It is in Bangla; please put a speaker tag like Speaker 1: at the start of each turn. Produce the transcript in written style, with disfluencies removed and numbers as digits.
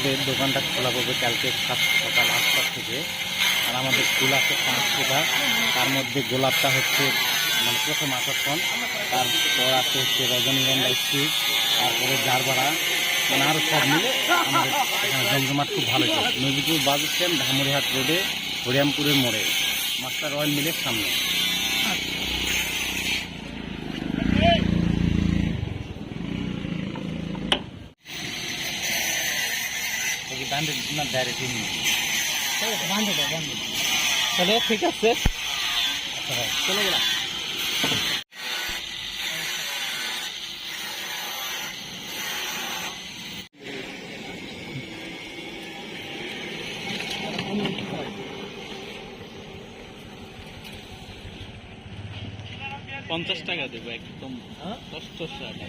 Speaker 1: আমাদের দোকানটা খোলা পড়বে কালকে সকাল 8টা থেকে। আর আমাদের ফুল আছে 5 তার মধ্যে গোলাপটা হচ্ছে মানে প্রথম আকর্ষণ, তারপর আছে হচ্ছে রজনীগন্ধা স্টিক, তারপরে জারবারা, মানে আরও সব মিলে আমাদের এখানে জমজমাট খুব ভালো চলে। নদীপুর বাস স্ট্যান্ড, ধামুরিহাট রোডে, হরিরামপুরের মোড়ে, মাস্টার রয়্যাল মিলের সামনে। তাহলে ঠিক আছে, চলে গেলাম। $50 দেবো একদম, 10 টাকা।